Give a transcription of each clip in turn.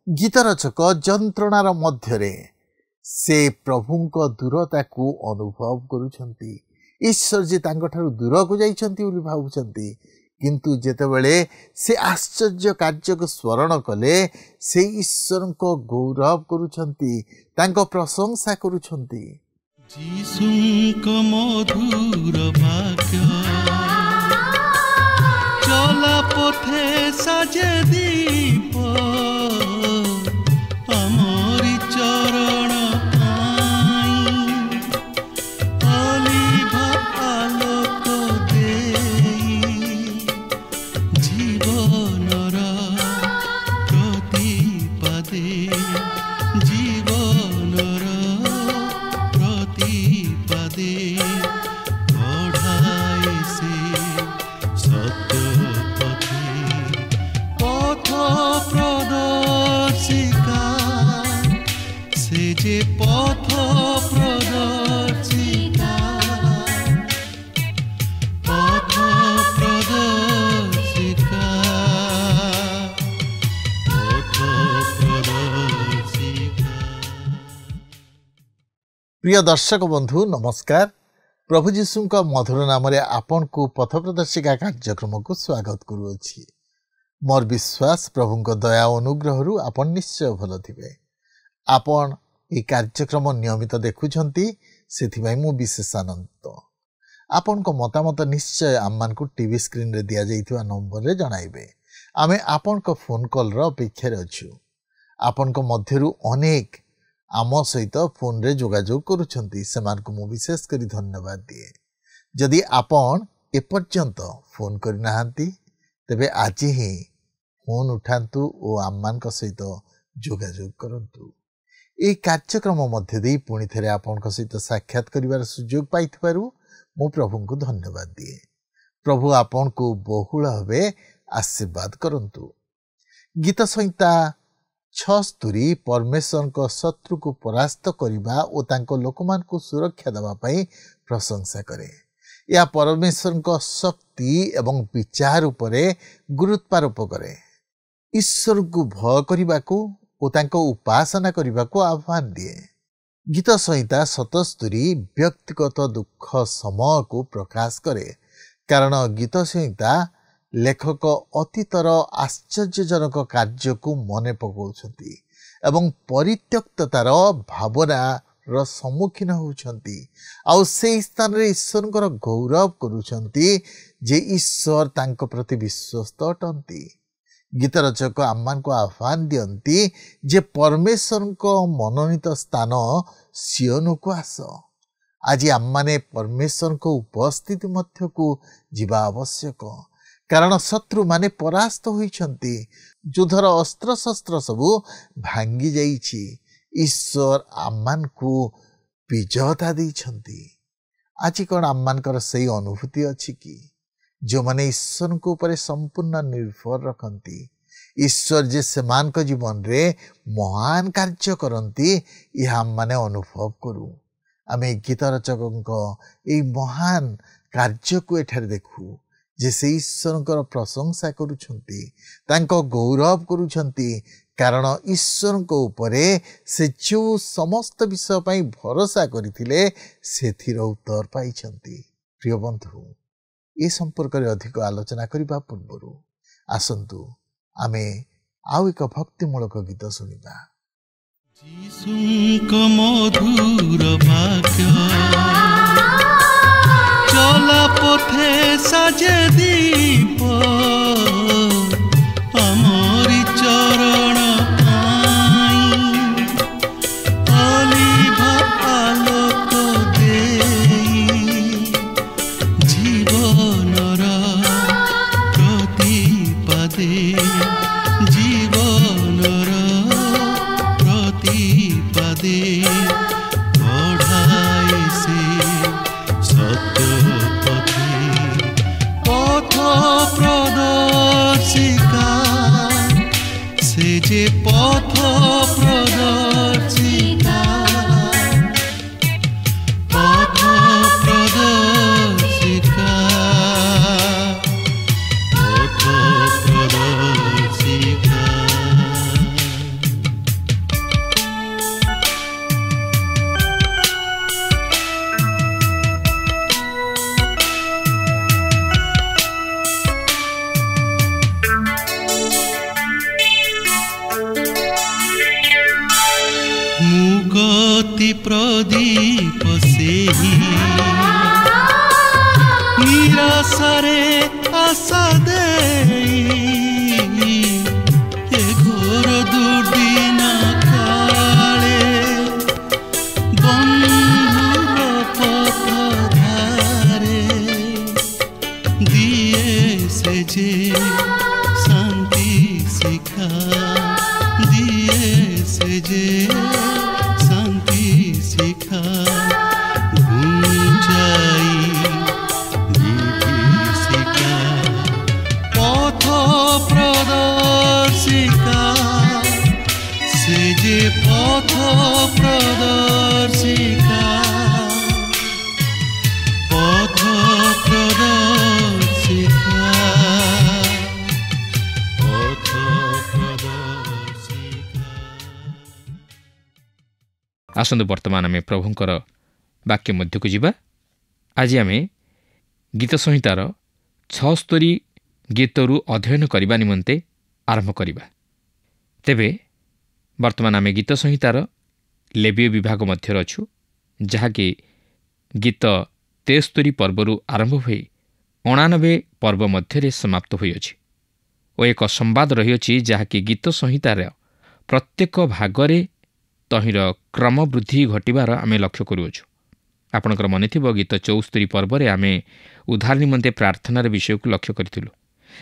गीतरचक जंत्रणार मध्यरे से प्रभुंक दूरता को अनुभव करुछंती। ईश्वर जी तांगठारु दूर को जाइछंती बोली भाबुछंती, किंतु जेतेबेले से आश्चर्य कार्य को स्मरण कले से ईश्वर को गौरव करुछंती, तांको प्रशंसा करुछंती। जीसुंक मधुर वाक्य चला पथे साजे दीप अमरी चरण अलिभा आलोक देई जीवनर प्रतिपादे जीवनर प्रतिपादे बढ़ाए से सत्य पथ प्रदर्शिका से जे पथ प्रदर्शिका पथ प्रदर्शिका पथ प्रदर्शिका। प्रिय दर्शक बंधु नमस्कार। प्रभु जीशु का मधुर नाम रे आपन को पथ प्रदर्शिका कार्यक्रम को स्वागत करुछि। मोर विश्वास प्रभु को दया अनुग्रह आपन निश्चय भल थिबे। आपन ये कार्यक्रम नियमित देखुछंती सेथिबाई मु विशेष आनंद। आपन को मतामत निश्चय आम्मान को टीवी स्क्रीन रे दिया जाइथिबा नंबर रे जणाइबे। आमे आपन को फोन कॉल रो अपेक्षा रे अछु। आपन को मध्यरु अनेक आम सहित फोन रे जोगाजोग करुछंती, सेमान को मु विशेष करी धन्यवाद दिए। जदि आपन एपर्यंत फोन करि नाहंती तेबे आज ही फोन उठांतु ओ आम्मान का सहित जोगाजोग करंतु। ए कार्यक्रम मध्य दे पुणी थे आपन का सहित साक्षात करिवार सुयोग पाइथबारु मु प्रभु को धन्यवाद दिए। प्रभु आपन को बहुल भावे आशीर्वाद करंतु। गीत संहिता 76 परमेश्वर को शत्रु को परास्त करिबा ओ तांको लोकमान को सुरक्षा देवा पई प्रशंसा करे। या परमेश्वर को शक्ति एवं विचार उपरे गुरुत्वारोप करे। ईश्वर को भय करिबा को ओ तांको उपासना करिबा को आह्वान दिए। गीत संहिता 77 व्यक्तिगत दुख समय को प्रकाश करे, कारण गीत संहिता लेखक अतीतर आश्चर्यजनक कार्य को मने पकाउछंती एवं परित्यक्ततार भावना र सम्मुखीन होउछंती। आउ से स्थान रे ईश्वर गौरव करुछंती जे ईश्वर तांको प्रति विश्वस्त अटंती। गीत रचक आम्मान को आह्वान दियंती जे परमेश्वर को मनोनीत स्थान सियोन को आस। आज आम्माने परमेश्वर को उपस्थिति मध्य को जीवा आवश्यक, कारण शत्रु माने परास्त होइछंती। युद्धर अस्त्र शस्त्र सबु भांगी जाइछि। ईश्वर आम्मान को विजयता दैछंती। आज कौन आम्मानकर सही अनुभूति अछि कि जो माने ईश्वर को ऊपर संपूर्ण निर्भर रखंती। ईश्वर जे सेमान को जीवन रे महान कार्य करंती यह हम माने अनुभव करू। आमे गीत रचकंको ए महान कार्य को एठारे देखू जे से ईश्वर प्रशंसा करुछंती, तांको गौरव करुछंती, कारण ईश्वर को ऊपरे से जो समस्त विषय पई भरोसा करिथिले सेथिर उत्तर पाइछंती। प्रिय बंधु, ए संपर्क रे अधिक आलोचना करिबा पूर्वरु आसंतु आमे आउ एक भक्तिमूलक गीत सुनिबा। जीसुंक मधुर वाक्य चला पथे साजे दीप अमरी चरण अलिभा आलोक देई जीवनर प्रतिपादे जीवनर प्रतिपादे बढ़ाए से सत्य पथ प्रदर्शिका से जे पथ प्रदर्शिका पथ प्रदर्शिका पथ प्रदर्शिका। ଜ୍ୟୋତି ପ୍ରଦୀପ ସେହି ନିରାଶରେ ଆଶା ଦେଇ ଏ ଘୋର ଦୁର୍ଦିନ କାଳେ ବନ୍ଧୁର ପଥଧାରେ ଦିଏ ସେ ଯେ ଶାନ୍ତି ଶିଖା ଦିଏ ସେ ଯେ ଶାନ୍ତି ଶିଖା ଘୁଞ୍ଚାଇ ବିଭୀଷିକା পথ প্রদর্শিকা সে যে পথ প্রদর্শিকা পথ প্রদর্শিকা পথ প্রদর্শিকা। ଆସନ୍ତୁ ବର୍ତ୍ତମାନ ଆମେ ପ୍ରଭୁଙ୍କର ବାକ୍ୟ ମଧ୍ୟକୁ ଯିବା। ଆଜି ଆମେ ଗୀତ ସଂହିତାର 76 ଗୀତରୁ ଅଧ୍ୟୟନ କରିବା ନିମନ୍ତେ ଆରମ୍ଭ କରିବା। ତେବେ ବର୍ତ୍ତମାନ ଆମେ ଗୀତ ସଂହିତାର ଲେବୀୟ ବିଭାଗ ମଧ୍ୟରେ ଅଛୁ, ଯାହାକି ଗୀତ 73 ପର୍ବରୁ ଆରମ୍ଭ ହୋଇ 89 ପର୍ବ ମଧ୍ୟରେ ସମାପ୍ତ ହୋଇଅଛି ଓ ଏକ ସମ୍ବାଦ ରହିଅଛି, ଯାହାକି ଗୀତ ସଂହିତାର ପ୍ରତ୍ୟେକ ଭାଗରେ ତହିଁର କ୍ରମବୃଦ୍ଧି ଘଟିବାର ଆମେ ଲକ୍ଷ୍ୟ କରୁଅଛୁ। ଆପଣଙ୍କର ମନେଥିବ ଗୀତ 74 ପର୍ବରେ ଆମେ ଉଦ୍ଧାର ନିମନ୍ତେ ପ୍ରାର୍ଥନାର ବିଷୟକୁ ଲକ୍ଷ୍ୟ କରିଥିଲୁ,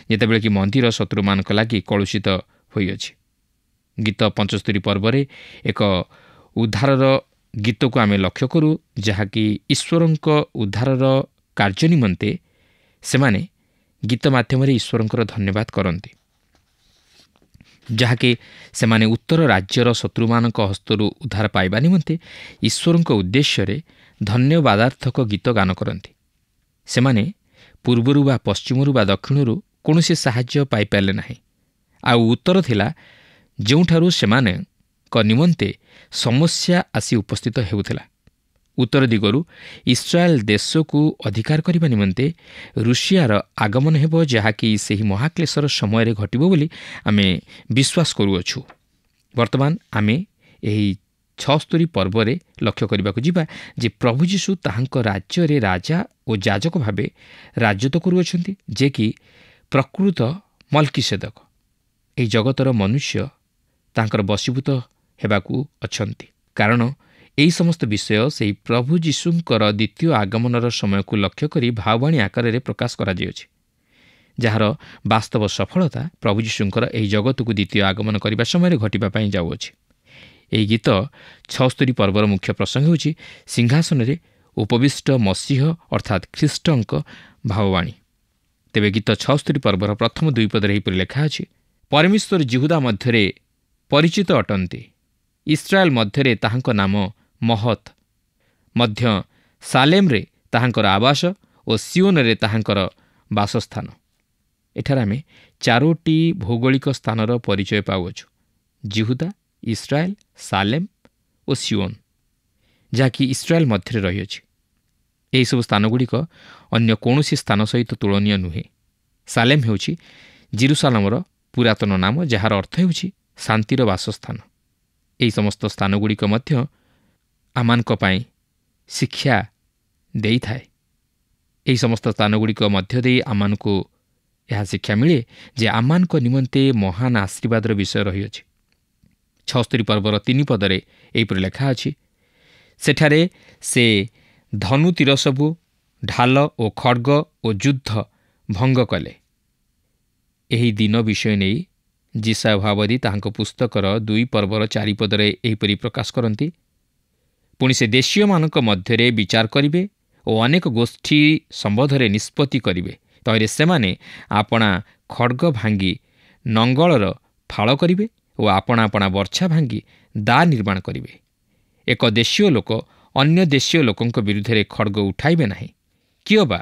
ଯେତେବେଳେ କି ମନ୍ଦିର ଶତ୍ରୁମାନଙ୍କ ଲାଗି କଳୁଷିତ ହୋଇଅଛି। ଗୀତ 75 ପର୍ବରେ ଏକ ଉଦ୍ଧାରର ଗୀତକୁ ଆମେ ଲକ୍ଷ୍ୟ କରୁ, ଯାହାକି ଈଶ୍ୱରଙ୍କ ଉଦ୍ଧାରର କାର୍ଯ୍ୟ ନିମନ୍ତେ ସେମାନେ ଗୀତ ମାଧ୍ୟମରେ ଈଶ୍ୱରଙ୍କର ଧନ୍ୟବାଦ କରନ୍ତି, ଯାହାକି ସେମାନେ ଉତ୍ତର ରାଜ୍ୟର ଶତ୍ରୁମାନଙ୍କ ହସ୍ତରୁ ଉଦ୍ଧାର ପାଇବା ନିମନ୍ତେ ଈଶ୍ୱରଙ୍କ ଉଦ୍ଦେଶ୍ୟରେ ଧନ୍ୟବାଦାର୍ଥକ ଗୀତ ଗାନ କରନ୍ତି। ସେମାନେ ପୂର୍ବରୁ ବା ପଶ୍ଚିମରୁ ବା ଦକ୍ଷିଣରୁ କୌଣସି ସାହାଯ୍ୟ ପାଇପାରିଲେ ନାହିଁ, ଆଉ ଉତ୍ତର ଥିଲା ଯେଉଁଠାରୁ ସେମାନଙ୍କ ନିମନ୍ତେ ସମସ୍ୟା ଆସି ଉପସ୍ଥିତ ହେଉଥିଲା। ଉତ୍ତର ଦିଗରୁ ଇସ୍ରାଏଲ ଦେଶକୁ ଅଧିକାର କରିବା ନିମନ୍ତେ ରୁଷିଆର ଆଗମନ ହେବ, ଯାହାକି ସେହି ମହାକ୍ଲେଶର ସମୟରେ ଘଟିବ ବୋଲି ଆମେ ବିଶ୍ୱାସ କରୁଅଛୁ। ବର୍ତ୍ତମାନ ଆମେ ଏହି 76 ପର୍ବରେ ଲକ୍ଷ୍ୟ କରିବାକୁ ଯିବା ଯେ ପ୍ରଭୁ ଯୀଶୁ ତାହାଙ୍କ ରାଜ୍ୟରେ ରାଜା ଓ ଯାଜକ ଭାବେ ରାଜତ୍ୱ କରୁଅଛନ୍ତି, ଯେ କି ପ୍ରକୃତ ମଲ୍କିସେଦକ। ଏହି ଜଗତର ମନୁଷ୍ୟ ତାଙ୍କର ବଶୀଭୂତ ହେବାକୁ ଅଛନ୍ତି, କାରଣ ଏହି ସମସ୍ତ ବିଷୟ ସେହି ପ୍ରଭୁ ଯୀଶୁଙ୍କର ଦ୍ୱିତୀୟ ଆଗମନର ସମୟକୁ ଲକ୍ଷ୍ୟ କରି ଭାବବାଣୀ ଆକାରରେ ପ୍ରକାଶ କରାଯାଇଅଛି, ଯାହାର ବାସ୍ତବ ସଫଳତା ପ୍ରଭୁ ଯୀଶୁଙ୍କର ଏହି ଜଗତକୁ ଦ୍ୱିତୀୟ ଆଗମନ କରିବା ସମୟରେ ଘଟିବା ପାଇଁ ଯାଉଅଛି। ଏହି ଗୀତ 76 ପର୍ବର ମୁଖ୍ୟ ପ୍ରସଙ୍ଗ ହେଉଛି ସିଂହାସନରେ ଉପବିଷ୍ଟ ମସିହ ଅର୍ଥାତ୍ ଖ୍ରୀଷ୍ଟଙ୍କ ଭାବବାଣୀ। ତେବେ ଗୀତ 76 ପର୍ବର ପ୍ରଥମ 2 ପଦରେ ଏହିପରି ଲେଖା ଅଛି, ପରମେଶ୍ୱର ଜିହୁଦା ମଧ୍ୟରେ ପରିଚିତ ଅଟନ୍ତି, ଇସ୍ରାଏଲ ମଧ୍ୟରେ ତାହାଙ୍କ ନାମ ମହତ୍, ମଧ୍ୟ ସାଲେମରେ ତାହାଙ୍କର ଆବାସ ଓ ସିଓନରେ ତାହାଙ୍କର ବାସସ୍ଥାନ। ଏଠାରେ ଆମେ 4ଟି ଭୌଗୋଳିକ ସ୍ଥାନର ପରିଚୟ ପାଉଅଛୁ, ଜିହୁଦା, ଇସ୍ରାଏଲ, ସାଲେମ ଓ ସିଓନ, ଯାହାକି ଇସ୍ରାଏଲ ମଧ୍ୟରେ ରହିଅଛି। ଏହିସବୁ ସ୍ଥାନଗୁଡ଼ିକ ଅନ୍ୟ କୌଣସି ସ୍ଥାନ ସହିତ ତୁଳନୀୟ ନୁହେଁ। ସାଲେମ ହେଉଛି ଜେରୁସାଲେମର ପୁରାତନ ନାମ, ଯାହାର ଅର୍ଥ ହେଉଛି ଶାନ୍ତିର ବାସସ୍ଥାନ। ଏହି ସମସ୍ତ ସ୍ଥାନଗୁଡ଼ିକ ମଧ୍ୟ ଆମମାନଙ୍କ ପାଇଁ ଶିକ୍ଷା ଦେଇଥାଏ। ଏହି ସମସ୍ତ ସ୍ଥାନଗୁଡ଼ିକ ମଧ୍ୟ ଦେଇ ଆମମାନଙ୍କୁ ଏହା ଶିକ୍ଷା ମିଳେ ଯେ ଆମମାନଙ୍କ ନିମନ୍ତେ ମହାନ ଆଶୀର୍ବାଦର ବିଷୟ ରହିଅଛି। 76 ପର୍ବର 3 ପଦରେ ଏହିପରି ଲେଖା ଅଛି, ସେଠାରେ ସେ ଧନୁ ତୀର ସବୁ, ଢାଲ ଓ ଖଡ଼୍ଗ ଓ ଯୁଦ୍ଧ ଭଙ୍ଗ କଲେ। ଏହି ଦିନ ବିଷୟ ନେଇ ଯିଶାୟ ଭାବବାଦୀ ତାହାଙ୍କ ପୁସ୍ତକର 2 ପର୍ବର 4 ପଦରେ ଏହିପରି ପ୍ରକାଶ କରନ୍ତି, ପୁଣି ସେ ଦେଶୀୟମାନଙ୍କ ମଧ୍ୟରେ ବିଚାର କରିବେ ଓ ଅନେକ ଗୋଷ୍ଠୀ ସମ୍ବନ୍ଧରେ ନିଷ୍ପତ୍ତି କରିବେ। ତହିଁରେ ସେମାନେ ଆପଣା ଖଡ଼୍ଗ ଭାଙ୍ଗି ନଙ୍ଗଳର ଫାଳ କରିବେ ଓ ଆପଣା ଆପଣା ବର୍ଚ୍ଛା ଭାଙ୍ଗି ଦା ନିର୍ମାଣ କରିବେ। ଏକ ଦେଶୀୟ ଲୋକ ଅନ୍ୟ ଦେଶୀୟ ଲୋକଙ୍କ ବିରୁଦ୍ଧରେ ଖଡ଼୍ଗ ଉଠାଇବେ ନାହିଁ, କିଓ ବା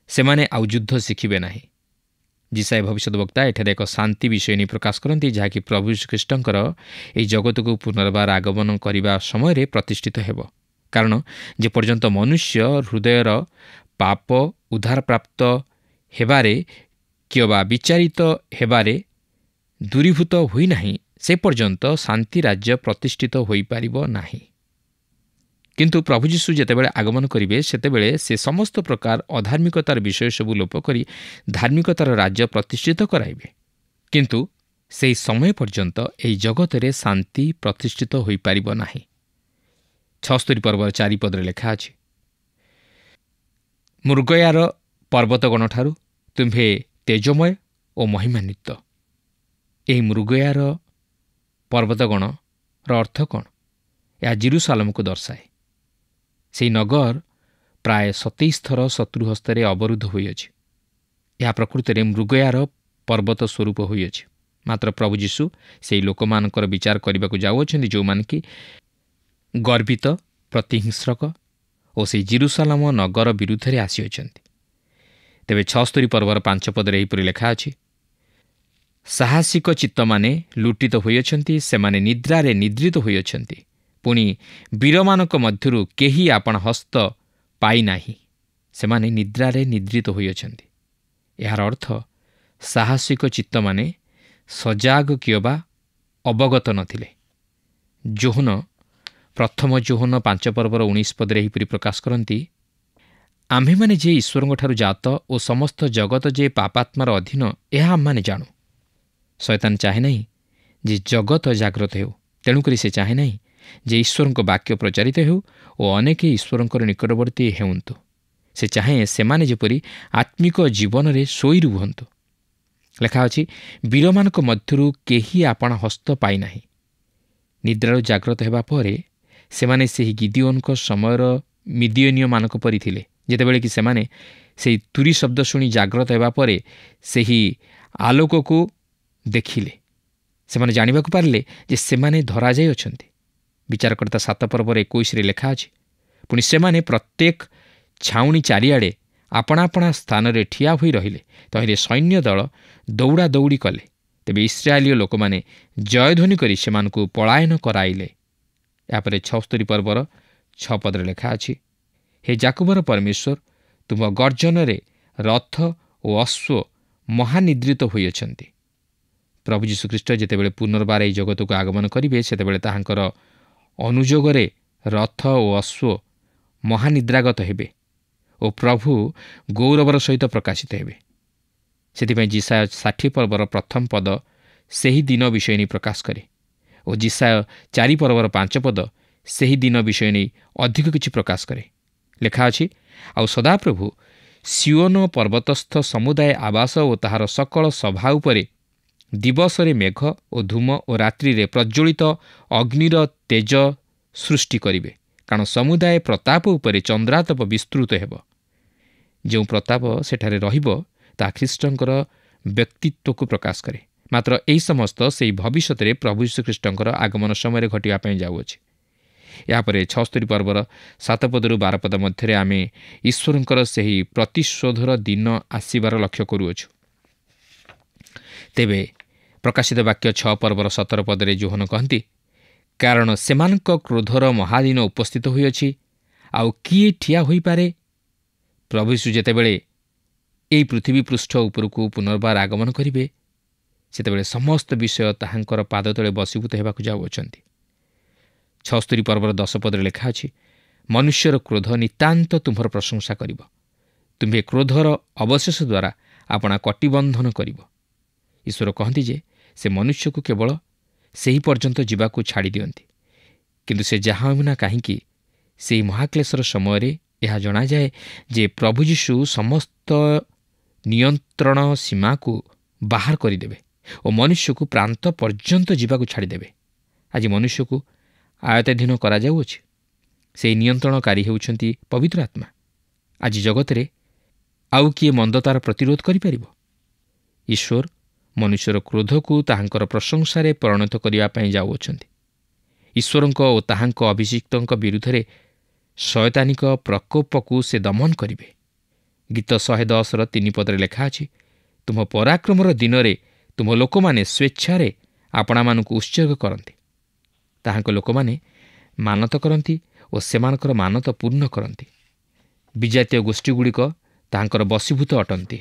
ସେମାନେ ଆଉ ଯୁଦ୍ଧ ଶିଖିବେ ନାହିଁ। ଯିଶାୟ ଭବିଷ୍ୟତ ବକ୍ତା ଏଠାରେ ଏକ ଶାନ୍ତି ବିଷୟ ନେଇ ପ୍ରକାଶ କରନ୍ତି, ଯାହାକି ପ୍ରଭୁ ଶ୍ରୀଖ୍ରୀଷ୍ଟଙ୍କର ଏହି ଜଗତକୁ ପୁନର୍ବାର ଆଗମନ କରିବା ସମୟରେ ପ୍ରତିଷ୍ଠିତ ହେବ। କାରଣ ଯେପର୍ଯ୍ୟନ୍ତ ମନୁଷ୍ୟ ହୃଦୟର ପାପ ଉଦ୍ଧାରପ୍ରାପ୍ତ ହେବାରେ କିମ୍ବା ବିଚାରିତ ହେବାରେ ଦୂରୀଭୂତ ହୋଇନାହିଁ, ସେ ପର୍ଯ୍ୟନ୍ତ ଶାନ୍ତି ରାଜ୍ୟ ପ୍ରତିଷ୍ଠିତ ହୋଇପାରିବ ନାହିଁ। କିନ୍ତୁ ପ୍ରଭୁ ଯୀଶୁ ଯେତେବେଳେ ଆଗମନ କରିବେ ସେତେବେଳେ ସେ ସମସ୍ତ ପ୍ରକାର ଅଧାର୍ମିକତାର ବିଷୟ ସବୁ ଲୋପ କରି ଧାର୍ମିକତାର ରାଜ୍ୟ ପ୍ରତିଷ୍ଠିତ କରାଇବେ। କିନ୍ତୁ ସେହି ସମୟ ପର୍ଯ୍ୟନ୍ତ ଏହି ଜଗତରେ ଶାନ୍ତି ପ୍ରତିଷ୍ଠିତ ହୋଇପାରିବ ନାହିଁ। 76 ପର୍ବର 4 ପଦରେ ଲେଖା ଅଛି, ମୃଗୟାର ପର୍ବତଗଣଠାରୁ ତୁମ୍ଭେ ତେଜମୟ ଓ ମହିମାନ୍ୱିତ। ଏହି ମୃଗୟାର ପର୍ବତଗଣର ଅର୍ଥ କ'ଣ? ଏହା ଜେରୁସାଲେମକୁ ଦର୍ଶାଏ। ସେହି ନଗର ପ୍ରାୟ 27 ଥର ଶତ୍ରୁ ହସ୍ତରେ ଅବରୁଦ୍ଧ ହୋଇଅଛି। ଏହା ପ୍ରକୃତରେ ମୃଗୟାର ପର୍ବତ ସ୍ୱରୂପ ହୋଇଅଛି। ମାତ୍ର ପ୍ରଭୁ ଯୀଶୁ ସେହି ଲୋକମାନଙ୍କର ବିଚାର କରିବାକୁ ଯାଉଅଛନ୍ତି ଯେଉଁମାନେ କି ଗର୍ବିତ, ପ୍ରତିହିଂସ୍ରକ ଓ ସେହି ଜେରୁସାଲେମ ନଗର ବିରୁଦ୍ଧରେ ଆସିଅଛନ୍ତି। ତେବେ 76 ପର୍ବର 5 ପଦରେ ଏହିପରି ଲେଖା ଅଛି, ସାହସିକ ଚିତ୍ତମାନେ ଲୁଟିତ ହୋଇଅଛନ୍ତି, ସେମାନେ ନିଦ୍ରାରେ ନିଦ୍ରିତ ହୋଇଅଛନ୍ତି। ପୁଣି ବୀରମାନଙ୍କ ମଧ୍ୟରୁ କେହି ଆପଣା ହସ୍ତ ପାଇନାହିଁ, ସେମାନେ ନିଦ୍ରାରେ ନିଦ୍ରିତ ହୋଇଅଛନ୍ତି। ଏହାର ଅର୍ଥ ସାହସିକ ଚିତ୍ତମାନେ ସଜାଗ କିମ୍ବା ଅବଗତ ନଥିଲେ। ଯୋହନ ପ୍ରଥମ ଯୋହନ 5 ପର୍ବର 19 ପଦରେ ଏହିପରି ପ୍ରକାଶ କରନ୍ତି, ଆମ୍ଭେମାନେ ଯେ ଈଶ୍ୱରଙ୍କଠାରୁ ଜାତ ଓ ସମସ୍ତ ଜଗତ ଯେ ପାପାତ୍ମାର ଅଧୀନ, ଏହା ଆମମାନେ ଜାଣୁ। ଶୟତାନ ଚାହେଁ ନାହିଁ ଯେ ଜଗତ ଜାଗ୍ରତ ହେଉ, ତେଣୁକରି ସେ ଚାହେଁ ନାହିଁ ଯେ ଈଶ୍ୱରଙ୍କ ବାକ୍ୟ ପ୍ରଚାରିତ ହେଉ ଓ ଅନେକ ଈଶ୍ୱରଙ୍କର ନିକଟବର୍ତ୍ତୀ ହେଉନ୍ତୁ। ସେ ଚାହେଁ ସେମାନେ ଯେପରି ଆତ୍ମିକ ଜୀବନରେ ଶୋଇ ରୁହନ୍ତୁ। ଲେଖା ଅଛି, ବୀରମାନଙ୍କ ମଧ୍ୟରୁ କେହି ଆପଣା ହସ୍ତ ପାଇନାହିଁ। ନିଦ୍ରାରୁ ଜାଗ୍ରତ ହେବା ପରେ ସେମାନେ ସେହି ଗିଦିଓନଙ୍କ ସମୟର ମିଦିଓନୀୟମାନଙ୍କ ପରି ଥିଲେ, ଯେତେବେଳେ କି ସେମାନେ ସେହି ତୁରୀ ଶବ୍ଦ ଶୁଣି ଜାଗ୍ରତ ହେବା ପରେ ସେହି ଆଲୋକକୁ ଦେଖିଲେ। ସେମାନେ ଜାଣିବାକୁ ପାରିଲେ ଯେ ସେମାନେ ଧରାଯାଇଅଛନ୍ତି। ବିଚାରକର୍ତ୍ତା 7 ପର୍ବର 21ରେ ଲେଖା ଅଛି, ପୁଣି ସେମାନେ ପ୍ରତ୍ୟେକ ଛାଉଣି ଚାରିଆଡ଼େ ଆପଣା ଆପଣା ସ୍ଥାନରେ ଠିଆ ହୋଇ ରହିଲେ। ତହିଁରେ ସୈନ୍ୟ ଦଳ ଦୌଡ଼ା ଦୌଡ଼ି କଲେ। ତେବେ ଇସ୍ରାଏଲୀୟ ଲୋକମାନେ ଜୟଧ୍ୱନି କରି ସେମାନଙ୍କୁ ପଳାୟନ କରାଇଲେ। ଏହାପରେ 76 ପର୍ବର 6 ପଦରେ ଲେଖା ଅଛି, ହେ ଯାକୁବର ପରମେଶ୍ୱର, ତୁମ ଗର୍ଜନରେ ରଥ ଓ ଅଶ୍ୱ ମହାନିଦ୍ରିତ ହୋଇଅଛନ୍ତି। ପ୍ରଭୁ ଯୀଶୁଖ୍ରୀଷ୍ଟ ଯେତେବେଳେ ପୁନର୍ବାର ଏହି ଜଗତକୁ ଆଗମନ କରିବେ, ସେତେବେଳେ ତାହାଙ୍କର ଅନୁଯୋଗରେ ରଥ ଓ ଅଶ୍ୱ ମହାନିଦ୍ରାଗତ ହେବେ ଓ ପ୍ରଭୁ ଗୌରବର ସହିତ ପ୍ରକାଶିତ ହେବେ। ସେଥିପାଇଁ ଜିସାୟ 60 ପର୍ବର 1 ପଦ ସେହି ଦିନ ବିଷୟ ନେଇ ପ୍ରକାଶ କରେ ଓ ଜିସାୟ 4 ପର୍ବର 5 ପଦ ସେହି ଦିନ ବିଷୟ ନେଇ ଅଧିକ କିଛି ପ୍ରକାଶ କରେ। ଲେଖା ଅଛି, ଆଉ ସଦାପ୍ରଭୁ ସିଓନ ପର୍ବତସ୍ଥ ସମୁଦାୟ ଆବାସ ଓ ତାହାର ସକଳ ସଭା ଉପରେ ଦିବସରେ ମେଘ ଓ ଧୂମ ଓ ରାତ୍ରିରେ ପ୍ରଜ୍ୱଳିତ ଅଗ୍ନିର ତେଜ ସୃଷ୍ଟି କରିବେ, କାରଣ ସମୁଦାୟ ପ୍ରତାପ ଉପରେ ଚନ୍ଦ୍ରାତପ ବିସ୍ତୃତ ହେବ। ଯେଉଁ ପ୍ରତାପ ସେଠାରେ ରହିବ ତାହା ଖ୍ରୀଷ୍ଟଙ୍କର ବ୍ୟକ୍ତିତ୍ୱକୁ ପ୍ରକାଶ କରେ। ମାତ୍ର ଏହି ସମସ୍ତ ସେହି ଭବିଷ୍ୟତରେ ପ୍ରଭୁ ଯୀଶୁଖ୍ରୀଷ୍ଟଙ୍କର ଆଗମନ ସମୟରେ ଘଟିବା ପାଇଁ ଯାଉଅଛି। ଏହାପରେ 76 ପର୍ବର 7 ପଦରୁ 12 ପଦ ମଧ୍ୟରେ ଆମେ ଈଶ୍ୱରଙ୍କର ସେହି ପ୍ରତିଶୋଧର ଦିନ ଆସିବାର ଲକ୍ଷ୍ୟ କରୁଅଛୁ। ତେବେ ପ୍ରକାଶିତ ବାକ୍ୟ 6 ପର୍ବର 17 ପଦରେ ଯୋହନ କହନ୍ତି, କାରଣ ସେମାନଙ୍କ କ୍ରୋଧର ମହାଦିନ ଉପସ୍ଥିତ ହୋଇଅଛି, ଆଉ କିଏ ଠିଆ ହୋଇପାରେ? ପ୍ରଭୁ ଯୀଶୁ ଯେତେବେଳେ ଏହି ପୃଥିବୀ ପୃଷ୍ଠ ଉପରକୁ ପୁନର୍ବାର ଆଗମନ କରିବେ, ସେତେବେଳେ ସମସ୍ତ ବିଷୟ ତାହାଙ୍କର ପାଦ ତଳେ ବଶୀଭୂତ ହେବାକୁ ଯାଉଅଛନ୍ତି। 76 ପର୍ବର 10 ପଦରେ ଲେଖା ଅଛି, ମନୁଷ୍ୟର କ୍ରୋଧ ନିତାନ୍ତ ତୁମ୍ଭର ପ୍ରଶଂସା କରିବ, ତୁମ୍ଭେ କ୍ରୋଧର ଅବଶେଷ ଦ୍ୱାରା ଆପଣା କଟିବନ୍ଧନ କରିବ। ଈଶ୍ୱର କହନ୍ତି ଯେ ସେ ମନୁଷ୍ୟକୁ କେବଳ ସେହି ପର୍ଯ୍ୟନ୍ତ ଯିବାକୁ ଛାଡ଼ି ଦିଅନ୍ତି। କିନ୍ତୁ ସେ ଯାହା ହେଉ ନା କାହିଁକି, ସେହି ମହାକ୍ଲେଶର ସମୟରେ ଏହା ଜଣାଯାଏ ଯେ ପ୍ରଭୁ ଯୀଶୁ ସମସ୍ତ ନିୟନ୍ତ୍ରଣ ସୀମାକୁ ବାହାର କରିଦେବେ ଓ ମନୁଷ୍ୟକୁ ପ୍ରାନ୍ତ ପର୍ଯ୍ୟନ୍ତ ଯିବାକୁ ଛାଡ଼ିଦେବେ। ଆଜି ମନୁଷ୍ୟକୁ ଆୟତ୍ତାଧୀନ କରାଯାଉଅଛି। ସେହି ନିୟନ୍ତ୍ରଣକାରୀ ହେଉଛନ୍ତି ପବିତ୍ର ଆତ୍ମା। ଆଜି ଜଗତରେ ଆଉ କିଏ ମନ୍ଦତାର ପ୍ରତିରୋଧ କରିପାରିବ? ଈଶ୍ୱର ମନୁଷ୍ୟର କ୍ରୋଧକୁ ତାହାଙ୍କର ପ୍ରଶଂସାରେ ପରିଣତ କରିବା ପାଇଁ ଯାଉଅଛନ୍ତି। ଈଶ୍ୱରଙ୍କ ଓ ତାହାଙ୍କ ଅଭିଷିକ୍ତଙ୍କ ବିରୁଦ୍ଧରେ ଶୟତାନିକ ପ୍ରକୋପକୁ ସେ ଦମନ କରିବେ। ଗୀତ 110ର 3 ପଦରେ ଲେଖା ଅଛି, ତୁମ ପରାକ୍ରମର ଦିନରେ ତୁମ ଲୋକମାନେ ସ୍ୱେଚ୍ଛାରେ ଆପଣାମାନଙ୍କୁ ଉତ୍ସର୍ଗ କରନ୍ତି। ତାହାଙ୍କ ଲୋକମାନେ ମାନତ କରନ୍ତି ଓ ସେମାନଙ୍କର ମାନତ ପୂର୍ଣ୍ଣ କରନ୍ତି। ବିଜାତୀୟ ଗୋଷ୍ଠୀଗୁଡ଼ିକ ତାହାଙ୍କର ବଶୀଭୂତ ଅଟନ୍ତି।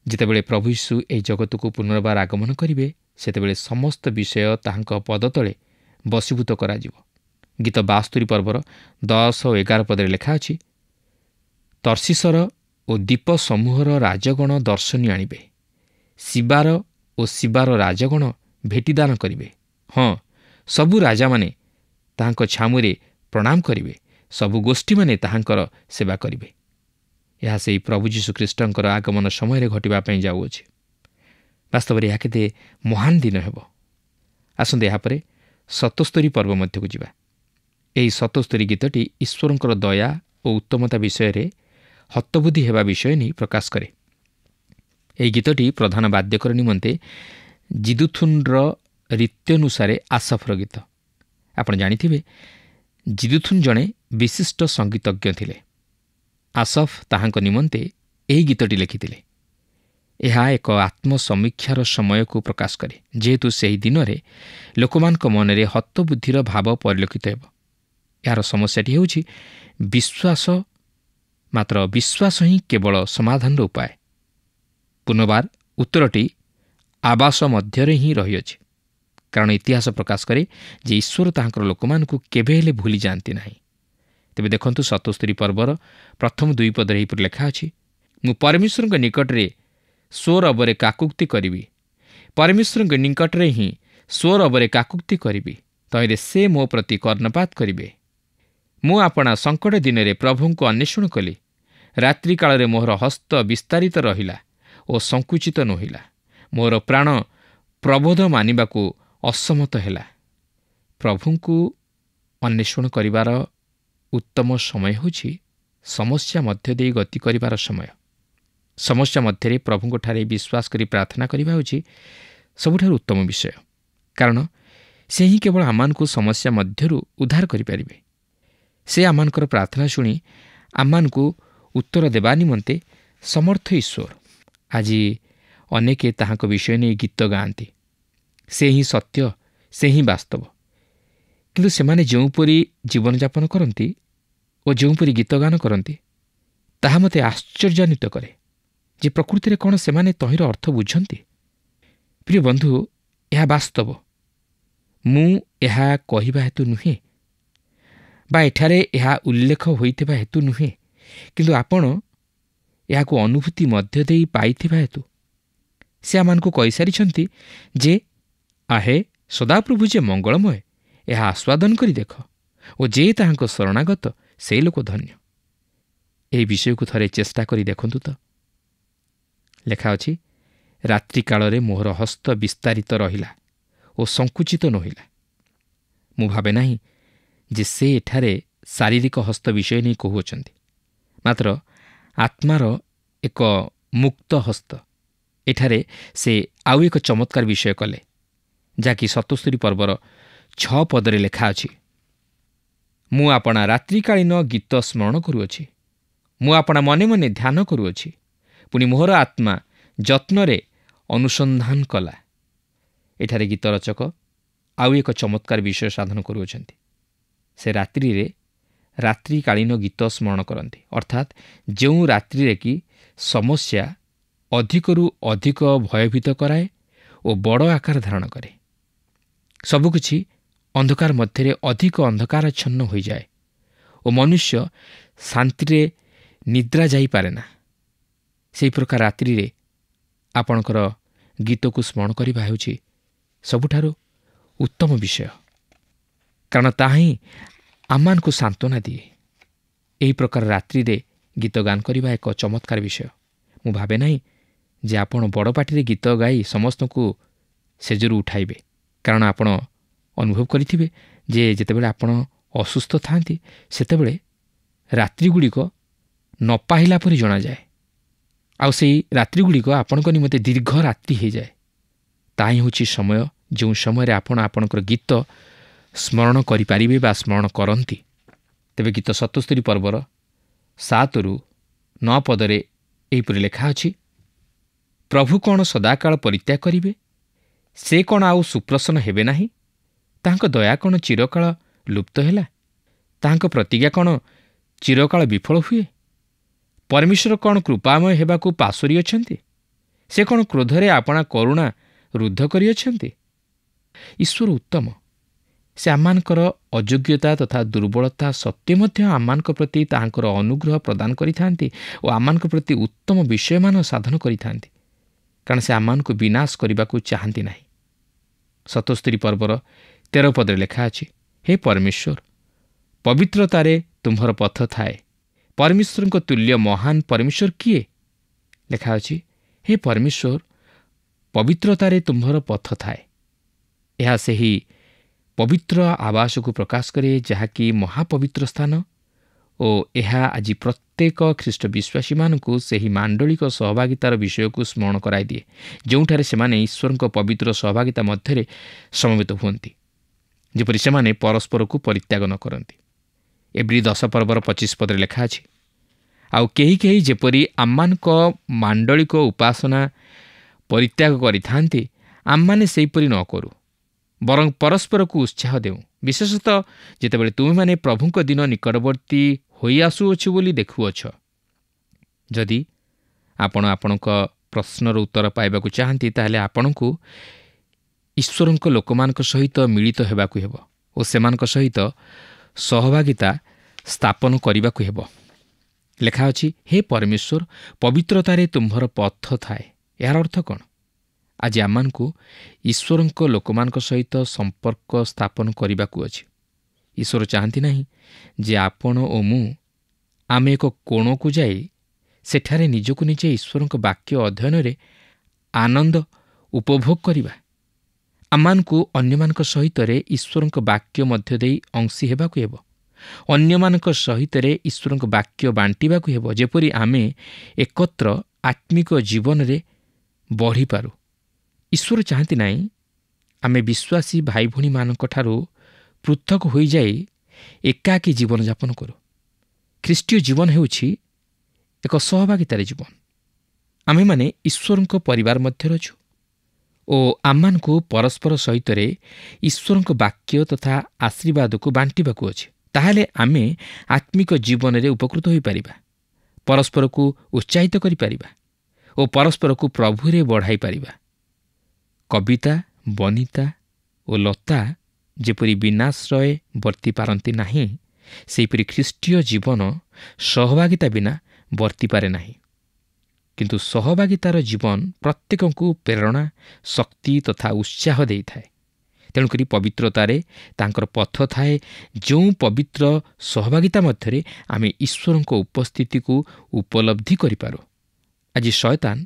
ଯେତେବେଳେ ପ୍ରଭୁ ଯୀଶୁ ଏହି ଜଗତକୁ ପୁନର୍ବାର ଆଗମନ କରିବେ, ସେତେବେଳେ ସମସ୍ତ ବିଷୟ ତାହାଙ୍କ ପଦ ତଳେ ବଶୀଭୂତ କରାଯିବ। ଗୀତ 72 ପର୍ବର 10 ଓ 11 ପଦରେ ଲେଖା ଅଛି, ତର୍ଷିସର ଓ ଦ୍ୱୀପ ସମୂହର ରାଜଗଣ ଦର୍ଶନୀ ଆଣିବେ, ଶିବାର ଓ ଶିବାର ରାଜଗଣ ଭେଟିଦାନ କରିବେ। ହଁ, ସବୁ ରାଜାମାନେ ତାହାଙ୍କ ଛାମୁରେ ପ୍ରଣାମ କରିବେ, ସବୁ ଗୋଷ୍ଠୀମାନେ ତାହାଙ୍କର ସେବା କରିବେ। ଏହା ସେହି ପ୍ରଭୁ ଯୀଶୁଖ୍ରୀଷ୍ଟଙ୍କର ଆଗମନ ସମୟରେ ଘଟିବା ପାଇଁ ଯାଉଅଛି। ବାସ୍ତବରେ ଏହା କେତେ ମହାନ ଦିନ ହେବ। ଆସନ୍ତୁ ଏହାପରେ 77 ପର୍ବ ମଧ୍ୟକୁ ଯିବା। ଏହି 77 ଗୀତଟି ଈଶ୍ୱରଙ୍କର ଦୟା ଓ ଉତ୍ତମତା ବିଷୟରେ ହତବୁଦ୍ଧି ହେବା ବିଷୟ ନେଇ ପ୍ରକାଶ କରେ। ଏହି ଗୀତଟି ପ୍ରଧାନ ବାଦ୍ୟକର ନିମନ୍ତେ ଜିଦୁଥୁନ୍ର ରୀତ୍ୟନୁସାରେ ଆସଫର ଗୀତ। ଆପଣ ଜାଣିଥିବେ, ଜିଦୁଥୁନ୍ ଜଣେ ବିଶିଷ୍ଟ ସଙ୍ଗୀତଜ୍ଞ ଥିଲେ। ଆସଫ ତାହାଙ୍କ ନିମନ୍ତେ ଏହି ଗୀତଟି ଲେଖିଥିଲେ। ଏହା ଏକ ଆତ୍ମସମୀକ୍ଷାର ସମୟକୁ ପ୍ରକାଶ କରେ, ଯେହେତୁ ସେହି ଦିନରେ ଲୋକମାନଙ୍କ ମନରେ ହତବୁଦ୍ଧିର ଭାବ ପରିଲକ୍ଷିତ ହେବ। ଏହାର ସମସ୍ୟାଟି ହେଉଛି ବିଶ୍ୱାସ, ମାତ୍ର ବିଶ୍ୱାସ ହିଁ କେବଳ ସମାଧାନର ଉପାୟ। ପୁନର୍ବାର ଉତ୍ତରଟି ଆବାସ ମଧ୍ୟରେ ହିଁ ରହିଅଛି, କାରଣ ଇତିହାସ ପ୍ରକାଶ କରେ ଯେ ଈଶ୍ୱର ତାହାଙ୍କର ଲୋକମାନଙ୍କୁ କେବେ ହେଲେ ଭୁଲି ଯାଆନ୍ତି ନାହିଁ। ତେବେ ଦେଖନ୍ତୁ 77 ପର୍ବର ପ୍ରଥମ 2 ପଦରେ ଏହିପରି ଲେଖା ଅଛି, ମୁଁ ପରମେଶ୍ୱରଙ୍କ ନିକଟରେ ସ୍ୱରବରେ କାକୁକ୍ତି କରିବି, ପରମେଶ୍ୱରଙ୍କ ନିକଟରେ ହିଁ ସ୍ୱରବରେ କାକୁକ୍ତି କରିବି, ତହିଁରେ ସେ ମୋ ପ୍ରତି କର୍ଣ୍ଣପାତ କରିବେ। ମୁଁ ଆପଣା ସଙ୍କଟ ଦିନରେ ପ୍ରଭୁଙ୍କୁ ଅନ୍ୱେଷଣ କଲି, ରାତ୍ରି କାଳରେ ମୋହର ହସ୍ତ ବିସ୍ତାରିତ ରହିଲା ଓ ସଙ୍କୁଚିତ ନୋହିଲା। ମୋର ପ୍ରାଣ ପ୍ରବୋଧ ମାନିବାକୁ ଅସମତ ହେଲା। ପ୍ରଭୁଙ୍କୁ ଅନ୍ୱେଷଣ କରିବାର ଉତ୍ତମ ସମୟ ହେଉଛି ସମସ୍ୟା ମଧ୍ୟ ଦେଇ ଗତି କରିବାର ସମୟ। ସମସ୍ୟା ମଧ୍ୟରେ ପ୍ରଭୁଙ୍କଠାରେ ବିଶ୍ୱାସ କରି ପ୍ରାର୍ଥନା କରିବା ହେଉଛି ସବୁଠାରୁ ଉତ୍ତମ ବିଷୟ, କାରଣ ସେ ହିଁ କେବଳ ଆମମାନଙ୍କୁ ସମସ୍ୟା ମଧ୍ୟରୁ ଉଦ୍ଧାର କରିପାରିବେ। ସେ ଆମମାନଙ୍କର ପ୍ରାର୍ଥନା ଶୁଣି ଆମମାନଙ୍କୁ ଉତ୍ତର ଦେବା ନିମନ୍ତେ ସମର୍ଥ ଈଶ୍ୱର। ଆଜି ଅନେକ ତାହାଙ୍କ ବିଷୟ ନେଇ ଗୀତ ଗାଆନ୍ତି। ସେ ହିଁ ସତ୍ୟ, ସେ ହିଁ ବାସ୍ତବ। କିନ୍ତୁ ସେମାନେ ଯେଉଁପରି ଜୀବନଯାପନ କରନ୍ତି ଓ ଯେଉଁପରି ଗୀତ ଗାନ କରନ୍ତି, ତାହା ମୋତେ ଆଶ୍ଚର୍ଯ୍ୟାନ୍ୱିତ କରେ ଯେ ପ୍ରକୃତିରେ କ'ଣ ସେମାନେ ତହିଁର ଅର୍ଥ ବୁଝନ୍ତି। ପ୍ରିୟ ବନ୍ଧୁ, ଏହା ବାସ୍ତବ। ମୁଁ ଏହା କହିବା ହେତୁ ନୁହେଁ ବା ଏଠାରେ ଏହା ଉଲ୍ଲେଖ ହୋଇଥିବା ହେତୁ ନୁହେଁ, କିନ୍ତୁ ଆପଣ ଏହାକୁ ଅନୁଭୂତି ମଧ୍ୟ ଦେଇ ପାଇଥିବା ହେତୁ ସେ ଆମମାନଙ୍କୁ କହିସାରିଛନ୍ତି ଯେ ଆହେ ସଦାପ୍ରଭୁ ଯେ ମଙ୍ଗଳମୟ, ଏହା ଆସ୍ୱାଦନ କରି ଦେଖ, ଓ ଯେ ତାହାଙ୍କ ଶରଣାଗତ ସେହି ଲୋକ ଧନ୍ୟ। ଏହି ବିଷୟକୁ ଥରେ ଚେଷ୍ଟା କରି ଦେଖନ୍ତୁ ତ। ଲେଖା ଅଛି, ରାତ୍ରି କାଳରେ ମୋହର ହସ୍ତ ବିସ୍ତାରିତ ରହିଲା ଓ ସଙ୍କୁଚିତ ନୋହିଲା। ମୁଁ ଭାବେ ନାହିଁ ଯେ ସେ ଏଠାରେ ଶାରୀରିକ ହସ୍ତ ବିଷୟ ନେଇ କହୁଅଛନ୍ତି, ମାତ୍ର ଆତ୍ମାର ଏକ ମୁକ୍ତ ହସ୍ତ। ଏଠାରେ ସେ ଆଉ ଏକ ଚମତ୍କାର ବିଷୟ କଲେ, ଯାହାକି 77 ପର୍ବର 6 ପଦରେ ଲେଖା ଅଛି, ମୁଁ ଆପଣା ରାତ୍ରିକାଳୀନ ଗୀତ ସ୍ମରଣ କରୁଅଛି, ମୁଁ ଆପଣା ମନେ ମନେ ଧ୍ୟାନ କରୁଅଛି, ପୁଣି ମୋହର ଆତ୍ମା ଯତ୍ନରେ ଅନୁସନ୍ଧାନ କଲା। ଏଠାରେ ଗୀତ ରଚକ ଆଉ ଏକ ଚମତ୍କାର ବିଷୟ ସାଧନ କରୁଅଛନ୍ତି। ସେ ରାତ୍ରିରେ ରାତ୍ରିକାଳୀନ ଗୀତ ସ୍ମରଣ କରନ୍ତି, ଅର୍ଥାତ୍ ଯେଉଁ ରାତ୍ରିରେ କି ସମସ୍ୟା ଅଧିକରୁ ଅଧିକ ଭୟଭୀତ କରାଏ ଓ ବଡ଼ ଆକାର ଧାରଣ କରେ। ସବୁକିଛି ଅନ୍ଧକାର ମଧ୍ୟରେ ଅଧିକ ଅନ୍ଧକାରାଚ୍ଛନ୍ନ ହୋଇଯାଏ ଓ ମନୁଷ୍ୟ ଶାନ୍ତିରେ ନିଦ୍ରା ଯାଇପାରେ ନା। ସେହି ପ୍ରକାର ରାତ୍ରିରେ ଆପଣଙ୍କର ଗୀତକୁ ସ୍ମରଣ କରିବା ହେଉଛି ସବୁଠାରୁ ଉତ୍ତମ ବିଷୟ, କାରଣ ତାହା ହିଁ ଆମମାନଙ୍କୁ ସାନ୍ତ୍ୱନା ଦିଏ। ଏହି ପ୍ରକାର ରାତ୍ରିରେ ଗୀତ ଗାନ କରିବା ଏକ ଚମତ୍କାର ବିଷୟ। ମୁଁ ଭାବେ ନାହିଁ ଯେ ଆପଣ ବଡ଼ ପାଟିରେ ଗୀତ ଗାଇ ସମସ୍ତଙ୍କୁ ସେଜରୁ ଉଠାଇବେ, କାରଣ ଆପଣ ଅନୁଭବ କରିଥିବେ ଯେ ଯେତେବେଳେ ଆପଣ ଅସୁସ୍ଥ ଥାଆନ୍ତି, ସେତେବେଳେ ରାତ୍ରିଗୁଡ଼ିକ ନ ପାହିଲା ପରି ଜଣାଯାଏ, ଆଉ ସେହି ରାତ୍ରିଗୁଡ଼ିକ ଆପଣଙ୍କ ନିମନ୍ତେ ଦୀର୍ଘ ରାତ୍ରି ହୋଇଯାଏ। ତାହା ହିଁ ହେଉଛି ସମୟ ଯେଉଁ ସମୟରେ ଆପଣ ଆପଣଙ୍କର ଗୀତ ସ୍ମରଣ କରିପାରିବେ ବା ସ୍ମରଣ କରନ୍ତି। ତେବେ ଗୀତ 77 ପର୍ବର 7ରୁ 9 ପଦରେ ଏହିପରି ଲେଖା ଅଛି, ପ୍ରଭୁ କ'ଣ ସଦାକାଳ ପରିତ୍ୟାଗ କରିବେ? ସେ କ'ଣ ଆଉ ସୁପ୍ରସନ୍ନ ହେବେ ନାହିଁ? ତାହାଙ୍କ ଦୟା କ'ଣ ଚିରକାଳ ଲୁପ୍ତ ହେଲା? ତାହାଙ୍କ ପ୍ରତିଜ୍ଞା କ'ଣ ଚିରକାଳ ବିଫଳ ହୁଏ? ପରମେଶ୍ୱର କ'ଣ କୃପାମୟ ହେବାକୁ ପାଶୋରି ଅଛନ୍ତି? ସେ କ'ଣ କ୍ରୋଧରେ ଆପଣା କରୁଣା ରୁଦ୍ଧ କରିଅଛନ୍ତି? ଈଶ୍ୱର ଉତ୍ତମ, ସେ ଆମମାନଙ୍କର ଅଯୋଗ୍ୟତା ତଥା ଦୁର୍ବଳତା ସତ୍ତ୍ୱେ ମଧ୍ୟ ଆମମାନଙ୍କ ପ୍ରତି ତାହାଙ୍କର ଅନୁଗ୍ରହ ପ୍ରଦାନ କରିଥାନ୍ତି ଓ ଆମମାନଙ୍କ ପ୍ରତି ଉତ୍ତମ ବିଷୟମାନ ସାଧନ କରିଥାନ୍ତି, କାରଣ ସେ ଆମମାନଙ୍କୁ ବିନାଶ କରିବାକୁ ଚାହାନ୍ତି ନାହିଁ। 77 ପର୍ବର 13 ପଦରେ ଲେଖା ଅଛି, ହେ ପରମେଶ୍ୱର, ପବିତ୍ରତାରେ ତୁମ୍ଭର ପଥ ଥାଏ। ପରମେଶ୍ୱରଙ୍କ ତୁଲ୍ୟ ମହାନ ପରମେଶ୍ୱର କିଏ? ଲେଖା ଅଛି, ହେ ପରମେଶ୍ୱର, ପବିତ୍ରତାରେ ତୁମ୍ଭର ପଥ ଥାଏ। ଏହା ସେହି ପବିତ୍ର ଆବାସକୁ ପ୍ରକାଶ କରେ ଯାହାକି ମହାପବିତ୍ର ସ୍ଥାନ ଓ ଏହା ଆଜି ପ୍ରତ୍ୟେକ ଖ୍ରୀଷ୍ଟ ବିଶ୍ୱାସୀମାନଙ୍କୁ ସେହି ମାଣ୍ଡଳିକ ସହଭାଗିତାର ବିଷୟକୁ ସ୍ମରଣ କରାଇଦିଏ, ଯେଉଁଠାରେ ସେମାନେ ଈଶ୍ୱରଙ୍କ ପବିତ୍ର ସହଭାଗିତା ମଧ୍ୟରେ ସମବେତ ହୁଅନ୍ତି, ଯେପରି ସେମାନେ ପରସ୍ପରକୁ ପରିତ୍ୟାଗ ନ କରନ୍ତି। ଏବ୍ରୀ 10 ପର୍ବର 25 ପଦରେ ଲେଖା ଅଛି, ଆଉ କେହି କେହି ଯେପରି ଆମମାନଙ୍କ ମାଣ୍ଡଳିକ ଉପାସନା ପରିତ୍ୟାଗ କରିଥାନ୍ତି, ଆମମାନେ ସେହିପରି ନ କରୁ, ବରଂ ପରସ୍ପରକୁ ଉତ୍ସାହ ଦେଉ, ବିଶେଷତଃ ଯେତେବେଳେ ତୁମେମାନେ ପ୍ରଭୁଙ୍କ ଦିନ ନିକଟବର୍ତ୍ତୀ ହୋଇଆସୁଅଛୁ ବୋଲି ଦେଖୁଅଛ। ଯଦି ଆପଣ ଆପଣଙ୍କ ପ୍ରଶ୍ନର ଉତ୍ତର ପାଇବାକୁ ଚାହାନ୍ତି, ତାହେଲେ ଆପଣଙ୍କୁ ଈଶ୍ୱରଙ୍କ ଲୋକମାନଙ୍କ ସହିତ ମିଳିତ ହେବାକୁ ହେବ ଓ ସେମାନଙ୍କ ସହିତ ସହଭାଗିତା ସ୍ଥାପନ କରିବାକୁ ହେବ। ଲେଖା ଅଛି, ହେ ପରମେଶ୍ୱର, ପବିତ୍ରତାରେ ତୁମ୍ଭର ପଥ ଥାଏ। ଏହାର ଅର୍ଥ କ'ଣ? ଆଜି ଆମମାନଙ୍କୁ ଈଶ୍ୱରଙ୍କ ଲୋକମାନଙ୍କ ସହିତ ସମ୍ପର୍କ ସ୍ଥାପନ କରିବାକୁ ଅଛି। ଈଶ୍ୱର ଚାହାନ୍ତି ନାହିଁ ଯେ ଆପଣ ଓ ମୁଁ ଆମେ ଏକ କୋଣକୁ ଯାଇ ସେଠାରେ ନିଜକୁ ନିଜେ ଈଶ୍ୱରଙ୍କ ବାକ୍ୟ ଅଧ୍ୟୟନରେ ଆନନ୍ଦ ଉପଭୋଗ କରିବା। ଆମମାନଙ୍କୁ ଅନ୍ୟମାନଙ୍କ ସହିତରେ ଈଶ୍ୱରଙ୍କ ବାକ୍ୟ ମଧ୍ୟ ଦେଇ ଅଂଶୀ ହେବାକୁ ହେବ। ଅନ୍ୟମାନଙ୍କ ସହିତରେ ଈଶ୍ୱରଙ୍କ ବାକ୍ୟ ବାଣ୍ଟିବାକୁ ହେବ, ଯେପରି ଆମେ ଏକତ୍ର ଆତ୍ମିକ ଜୀବନରେ ବଢ଼ିପାରୁ। ଈଶ୍ୱର ଚାହାନ୍ତି ନାହିଁ ଆମେ ବିଶ୍ୱାସୀ ଭାଇ ଭଉଣୀମାନଙ୍କଠାରୁ ପୃଥକ ହୋଇଯାଇ ଏକାକୀ ଜୀବନଯାପନ କରୁ। ଖ୍ରୀଷ୍ଟୀୟ ଜୀବନ ହେଉଛି ଏକ ସହଭାଗିତାର ଜୀବନ। ଆମେମାନେ ଈଶ୍ୱରଙ୍କ ପରିବାର ମଧ୍ୟରେ ଅଛୁ ଓ ଆମମାନଙ୍କୁ ପରସ୍ପର ସହିତରେ ଈଶ୍ୱରଙ୍କ ବାକ୍ୟ ତଥା ଆଶୀର୍ବାଦକୁ ବାଣ୍ଟିବାକୁ ଅଛି। ତାହେଲେ ଆମେ ଆତ୍ମିକ ଜୀବନରେ ଉପକୃତ ହୋଇପାରିବା, ପରସ୍ପରକୁ ଉତ୍ସାହିତ କରିପାରିବା ଓ ପରସ୍ପରକୁ ପ୍ରଭୁରେ ବଢ଼ାଇ ପାରିବା। କବିତା, ବନିତା ଓ ଲତା ଯେପରି ବିନାଶ୍ରୟ ବର୍ତ୍ତି ପାରନ୍ତି ନାହିଁ, ସେହିପରି ଖ୍ରୀଷ୍ଟୀୟ ଜୀବନ ସହଭାଗିତା ବିନା ବର୍ତ୍ତିପାରେ ନାହିଁ। କିନ୍ତୁ ସହଭାଗିତାର ଜୀବନ ପ୍ରତ୍ୟେକଙ୍କୁ ପ୍ରେରଣା, ଶକ୍ତି ତଥା ଉତ୍ସାହ ଦେଇଥାଏ। ତେଣୁକରି ପବିତ୍ରତାରେ ତାଙ୍କର ପଥ ଥାଏ, ଯେଉଁ ପବିତ୍ର ସହଭାଗିତା ମଧ୍ୟରେ ଆମେ ଈଶ୍ୱରଙ୍କ ଉପସ୍ଥିତିକୁ ଉପଲବ୍ଧି କରିପାରୁ। ଆଜି ଶୟତାନ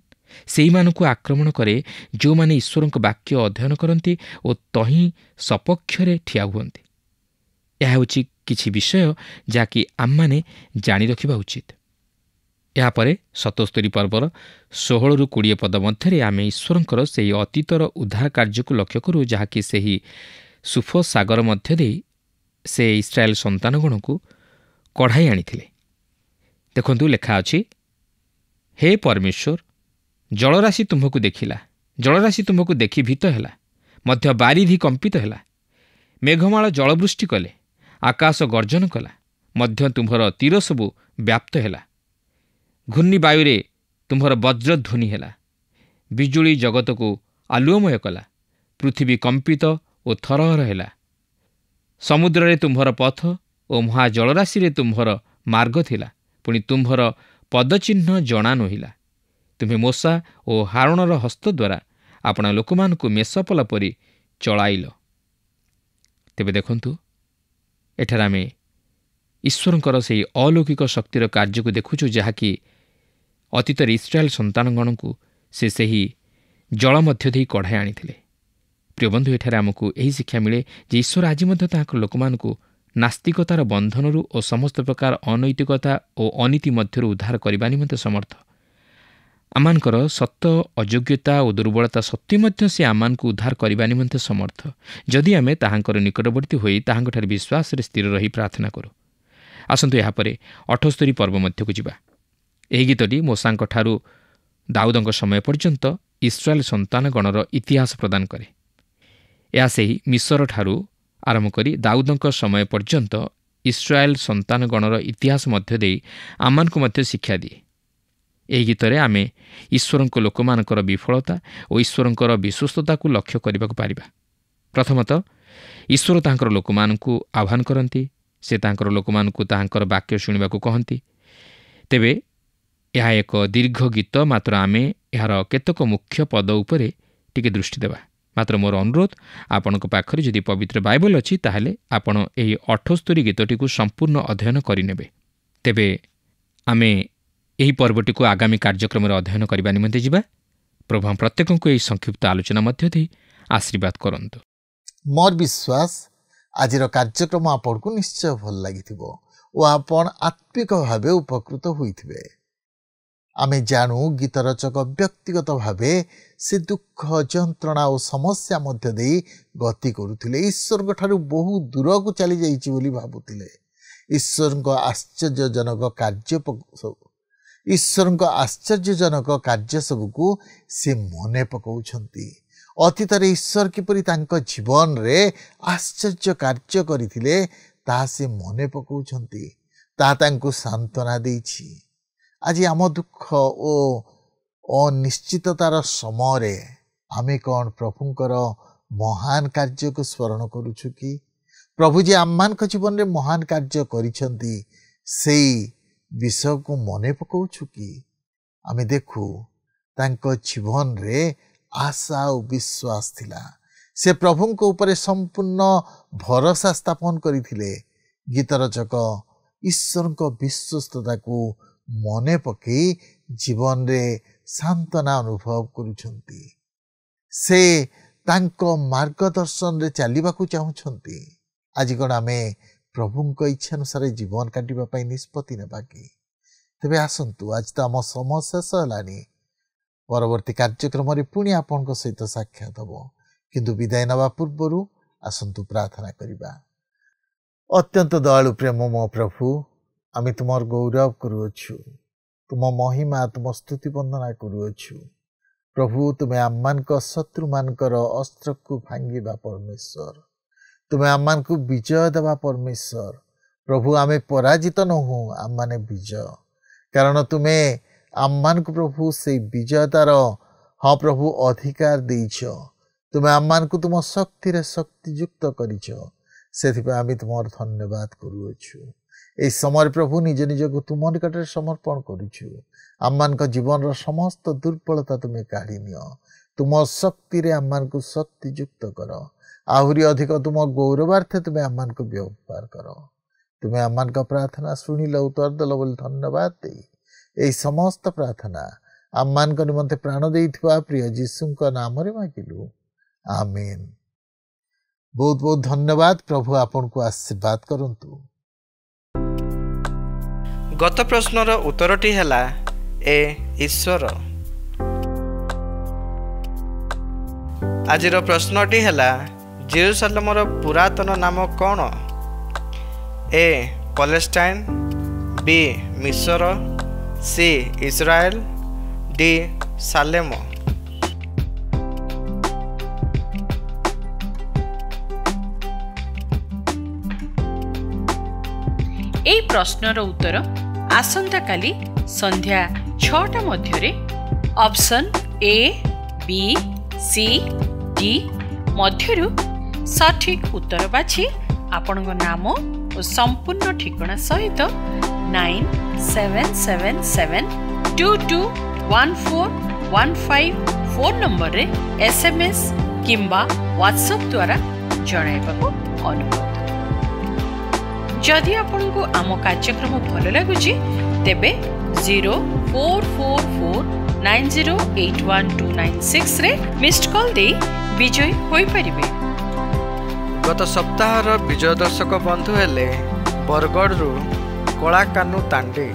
ସେହିମାନଙ୍କୁ ଆକ୍ରମଣ କରେ ଯେଉଁମାନେ ଈଶ୍ୱରଙ୍କ ବାକ୍ୟ ଅଧ୍ୟୟନ କରନ୍ତି ଓ ତହିଁ ସପକ୍ଷରେ ଠିଆ ହୁଅନ୍ତି। ଏହା ହେଉଛି କିଛି ବିଷୟ ଯାହାକି ଆମମାନେ ଜାଣି ରଖିବା ଉଚିତ। ଏହାପରେ 77 ପର୍ବର 16-20 ପଦ ମଧ୍ୟରେ ଆମେ ଈଶ୍ୱରଙ୍କର ସେହି ଅତୀତର ଉଦ୍ଧାର କାର୍ଯ୍ୟକୁ ଲକ୍ଷ୍ୟ କରୁ, ଯାହାକି ସେହି ସୁଫ ସାଗର ମଧ୍ୟ ଦେଇ ସେ ଇସ୍ରାଏଲ ସନ୍ତାନଗଣକୁ କଢ଼ାଇ ଆଣିଥିଲେ। ଦେଖନ୍ତୁ, ଲେଖା ଅଛି, ହେ ପରମେଶ୍ୱର, ଜଳରାଶି ତୁମ୍ଭକୁ ଦେଖିଲା, ଜଳରାଶି ତୁମ୍ଭକୁ ଦେଖି ଭୀତ ହେଲା, ମଧ୍ୟ ବାରିଧି କମ୍ପିତ ହେଲା। ମେଘମାଳ ଜଳବୃଷ୍ଟି କଲେ, ଆକାଶ ଗର୍ଜନ କଲା, ମଧ୍ୟ ତୁମ୍ଭର ତୀର ସବୁ ବ୍ୟାପ୍ତ ହେଲା। ଘୂର୍ଣ୍ଣିବାୟୁରେ ତୁମ୍ଭର ବଜ୍ରଧ୍ୱନି ହେଲା, ବିଜୁଳି ଜଗତକୁ ଆଲୁଅମୟ କଲା, ପୃଥିବୀ କମ୍ପିତ ଓ ଥରହର ହେଲା। ସମୁଦ୍ରରେ ତୁମ୍ଭର ପଥ ଓ ମହାଜଳରାଶିରେ ତୁମ୍ଭର ମାର୍ଗ ଥିଲା, ପୁଣି ତୁମ୍ଭର ପଦଚିହ୍ନ ଜଣା ନୋହିଲା। ତୁମେ ମୋଶା ଓ ହାରୋଣର ହସ୍ତ ଦ୍ୱାରା ଆପଣା ଲୋକମାନଙ୍କୁ ମେଷପଲା ପରି ଚଳାଇଲ। ତେବେ ଦେଖନ୍ତୁ, ଏଠାରେ ଆମେ ଈଶ୍ୱରଙ୍କର ସେହି ଅଲୌକିକ ଶକ୍ତିର କାର୍ଯ୍ୟକୁ ଦେଖୁଛୁ, ଯାହାକି ଅତୀତରେ ଇସ୍ରାଏଲ ସନ୍ତାନଗଣଙ୍କୁ ସେ ସେହି ଜଳ ମଧ୍ୟ ଦେଇ କଢ଼ାଇ ଆଣିଥିଲେ। ପ୍ରିୟ ବନ୍ଧୁ, ଏଠାରେ ଆମକୁ ଏହି ଶିକ୍ଷା ମିଳେ ଯେ ଈଶ୍ୱର ଆଜି ମଧ୍ୟ ତାଙ୍କ ଲୋକମାନଙ୍କୁ ନାସ୍ତିକତାର ବନ୍ଧନରୁ ଓ ସମସ୍ତ ପ୍ରକାର ଅନୈତିକତା ଓ ଅନୀତି ମଧ୍ୟରୁ ଉଦ୍ଧାର କରିବା ନିମନ୍ତେ ସମର୍ଥ। ଆମମାନଙ୍କର ସତ ଅଯୋଗ୍ୟତା ଓ ଦୁର୍ବଳତା ସତ୍ତ୍ୱେ ମଧ୍ୟ ସେ ଆମମାନଙ୍କୁ ଉଦ୍ଧାର କରିବା ନିମନ୍ତେ ସମର୍ଥ, ଯଦି ଆମେ ତାହାଙ୍କର ନିକଟବର୍ତ୍ତୀ ହୋଇ ତାହାଙ୍କଠାରେ ବିଶ୍ୱାସରେ ସ୍ଥିର ରହି ପ୍ରାର୍ଥନା କରୁ। ଆସନ୍ତୁ ଏହାପରେ 78 ପର୍ବ ମଧ୍ୟକୁ ଯିବା। ଏହି ଗୀତଟି ମୋଶାଙ୍କଠାରୁ ଦାଉଦଙ୍କ ସମୟ ପର୍ଯ୍ୟନ୍ତ ଇସ୍ରାଏଲ ସନ୍ତାନଗଣର ଇତିହାସ ପ୍ରଦାନ କରେ। ଏହା ସେହି ମିଶରଠାରୁ ଆରମ୍ଭ କରି ଦାଉଦଙ୍କ ସମୟ ପର୍ଯ୍ୟନ୍ତ ଇସ୍ରାଏଲ ସନ୍ତାନଗଣର ଇତିହାସ ମଧ୍ୟ ଦେଇ ଆମମାନଙ୍କୁ ମଧ୍ୟ ଶିକ୍ଷା ଦିଏ। ଏହି ଗୀତରେ ଆମେ ଈଶ୍ୱରଙ୍କ ଲୋକମାନଙ୍କର ବିଫଳତା ଓ ଈଶ୍ୱରଙ୍କର ବିଶ୍ୱସ୍ତତାକୁ ଲକ୍ଷ୍ୟ କରିବାକୁ ପାରିବା। ପ୍ରଥମତଃ ଈଶ୍ୱର ତାଙ୍କର ଲୋକମାନଙ୍କୁ ଆହ୍ୱାନ କରନ୍ତି, ସେ ତାଙ୍କର ଲୋକମାନଙ୍କୁ ତାହାଙ୍କର ବାକ୍ୟ ଶୁଣିବାକୁ କହନ୍ତି। ତେବେ ଏହା ଏକ ଦୀର୍ଘ ଗୀତ, ମାତ୍ର ଆମେ ଏହାର କେତେକ ମୁଖ୍ୟ ପଦ ଉପରେ ଟିକେ ଦୃଷ୍ଟି ଦେବା। ମାତ୍ର ମୋର ଅନୁରୋଧ, ଆପଣଙ୍କ ପାଖରେ ଯଦି ପବିତ୍ର ବାଇବଲ ଅଛି ତାହେଲେ ଆପଣ ଏହି 78 ଗୀତଟିକୁ ସମ୍ପୂର୍ଣ୍ଣ ଅଧ୍ୟୟନ କରିନେବେ। ତେବେ ଆମେ ଏହି ପର୍ବଟିକୁ ଆଗାମୀ କାର୍ଯ୍ୟକ୍ରମରେ ଅଧ୍ୟୟନ କରିବା ନିମନ୍ତେ ଯିବା। ପ୍ରଭୁ ପ୍ରତ୍ୟେକଙ୍କୁ ଏହି ସଂକ୍ଷିପ୍ତ ଆଲୋଚନା ମଧ୍ୟ ଦେଇ ଆଶୀର୍ବାଦ କରନ୍ତୁ। ମୋର ବିଶ୍ୱାସ ଆଜିର କାର୍ଯ୍ୟକ୍ରମ ଆପଣଙ୍କୁ ନିଶ୍ଚୟ ଭଲ ଲାଗିଥିବ ଓ ଆପଣ ଆତ୍ମିକ ଭାବେ ଉପକୃତ ହୋଇଥିବେ। ଆମେ ଜାଣୁ ଗୀତ ରଚକ ବ୍ୟକ୍ତିଗତ ଭାବେ ସେ ଦୁଃଖ, ଯନ୍ତ୍ରଣା ଓ ସମସ୍ୟା ମଧ୍ୟ ଦେଇ ଗତି କରୁଥିଲେ। ଈଶ୍ୱରଙ୍କ ଠାରୁ ବହୁ ଦୂରକୁ ଚାଲିଯାଇଛି ବୋଲି ଭାବୁଥିଲେ। ଈଶ୍ୱରଙ୍କ ଆଶ୍ଚର୍ଯ୍ୟଜନକ କାର୍ଯ୍ୟ ସବୁକୁ ସେ ମନେ ପକାଉଛନ୍ତି। ଅତୀତରେ ଈଶ୍ୱର କିପରି ତାଙ୍କ ଜୀବନରେ ଆଶ୍ଚର୍ଯ୍ୟ କାର୍ଯ୍ୟ କରିଥିଲେ ତାହା ସେ ମନେ ପକାଉଛନ୍ତି। ତାହା ତାଙ୍କୁ ସାନ୍ତ୍ୱନା ଦେଇଛି। ଆଜି ଆମ ଦୁଃଖ ଓ ଅନିଶ୍ଚିତତାର ସମୟରେ ଆମେ କ'ଣ ପ୍ରଭୁଙ୍କର ମହାନ କାର୍ଯ୍ୟକୁ ସ୍ମରଣ କରୁଛୁ କି? ପ୍ରଭୁ ଯେ ଆମମାନଙ୍କ ଜୀବନରେ ମହାନ କାର୍ଯ୍ୟ କରିଛନ୍ତି ସେଇ ବିଷୟକୁ ମନେ ପକାଉଛୁ କି? ଆମେ ଦେଖୁ ତାଙ୍କ ଜୀବନରେ ଆଶା ଓ ବିଶ୍ୱାସ ଥିଲା। ସେ ପ୍ରଭୁଙ୍କ ଉପରେ ସମ୍ପୂର୍ଣ୍ଣ ଭରସା ସ୍ଥାପନ କରିଥିଲେ। ଗୀତ ରଚକ ଈଶ୍ୱରଙ୍କ ବିଶ୍ୱସ୍ତତାକୁ ମନେ ପକାଇ ଜୀବନରେ ସାନ୍ତ୍ୱନା ଅନୁଭବ କରୁଛନ୍ତି। ସେ ତାଙ୍କ ମାର୍ଗଦର୍ଶନରେ ଚାଲିବାକୁ ଚାହୁଁଛନ୍ତି। ଆଜି କ'ଣ ଆମେ ପ୍ରଭୁଙ୍କ ଇଚ୍ଛା ଅନୁସାରେ ଜୀବନ କାଟିବା ପାଇଁ ନିଷ୍ପତ୍ତି ନେବା କି? ତେବେ ଆସନ୍ତୁ, ଆଜି ତ ଆମ ସମୟ ଶେଷ ହେଲାନି। ପରବର୍ତ୍ତୀ କାର୍ଯ୍ୟକ୍ରମରେ ପୁଣି ଆପଣଙ୍କ ସହିତ ସାକ୍ଷାତ ହେବ, କିନ୍ତୁ ବିଦାୟ ନେବା ପୂର୍ବରୁ ଆସନ୍ତୁ ପ୍ରାର୍ଥନା କରିବା। ଅତ୍ୟନ୍ତ ଦୟାଳୁ ପ୍ରେମ ମୋ ପ୍ରଭୁ, ଆମେ ତୁମର ଗୌରବ କରୁଅଛୁ, ତୁମ ମହିମା, ତୁମ ସ୍ତୁତି ବନ୍ଦନା କରୁଅଛୁ। ପ୍ରଭୁ, ତୁମେ ଆମମାନଙ୍କ ଶତ୍ରୁମାନଙ୍କର ଅସ୍ତ୍ରକୁ ଭାଙ୍ଗିବା ପରମେଶ୍ୱର, ତୁମେ ଆମମାନଙ୍କୁ ବିଜୟ ଦେବା ପରମେଶ୍ୱର। ପ୍ରଭୁ, ଆମେ ପରାଜିତ ନୋହୁଁ, ଆମମାନେ ବିଜୟ, କାରଣ ତୁମେ ଆମମାନଙ୍କୁ ପ୍ରଭୁ ସେଇ ବିଜୟତାର ପ୍ରଭୁ ଅଧିକାର ଦେଇଛ। ତୁମେ ଆମମାନଙ୍କୁ ତୁମ ଶକ୍ତିରେ ଶକ୍ତିଯୁକ୍ତ କରିଛ। ସେଥିପାଇଁ ଆମେ ତୁମର ଧନ୍ୟବାଦ କରୁଅଛୁ। ଏହି ସମୟରେ ପ୍ରଭୁ ନିଜ ନିଜକୁ ତୁମ ନିକଟରେ ସମର୍ପଣ କରୁଛୁ। ଆମମାନଙ୍କ ଜୀବନର ସମସ୍ତ ଦୁର୍ବଳତା ତୁମେ କାଢ଼ି ନିଅ। ତୁମ ଶକ୍ତିରେ ଆମମାନଙ୍କୁ ଶକ୍ତିଯୁକ୍ତ କର। ଆହୁରି ଅଧିକ ତୁମ ଗୌରବାର୍ଥେ ତୁମେ ଆମମାନଙ୍କୁ ବ୍ୟବହାର କର। ତୁମେ ଆମମାନଙ୍କ ପ୍ରାର୍ଥନା ଶୁଣିଲ, ଉତ୍ତର ଦେଲ ବୋଲି ଧନ୍ୟବାଦ ଦେଇ ଏହି ସମସ୍ତ ପ୍ରାର୍ଥନା ଆମମାନଙ୍କ ନିମନ୍ତେ ପ୍ରାଣ ଦେଇଥିବା ପ୍ରିୟ ଯୀଶୁଙ୍କ ନାମରେ ମାଗିଲୁ, ଆମେନ୍। ବହୁତ ବହୁତ ଧନ୍ୟବାଦ। ପ୍ରଭୁ ଆପଣଙ୍କୁ ଆଶୀର୍ବାଦ କରନ୍ତୁ। ଗତ ପ୍ରଶ୍ନର ଉତ୍ତରଟି ହେଲା ଏ ଈଶ୍ୱର। ଆଜିର ପ୍ରଶ୍ନଟି ହେଲା ଜେରୁସାଲେମର ପୁରାତନ ନାମ କ'ଣ? A Palestine, B Mishar, C Israel, D Salem. এই প্রশ্নর উত্তর আসন্তাকালি সন্ধ্যা 6টা মধ্যে option A, B, C, D মধ্যরু সঠিক উত্তর বাছি আপনার নাম ও সম্পূর্ণ ঠিকনা সহিত 9777221415 ফোন নম্বরে SMS কিংবা WhatsApp দ্বারা জনাইবাকু অনুরোধ। जदि आपको आम कार्यक्रम भल लगुच तेबे 0444908126 रे मिस्ड कॉल दे विजय होई परिबे। गत सप्ताहर विजय दर्शक बंधु हेले बरगढ़ कलाकानु तांडे।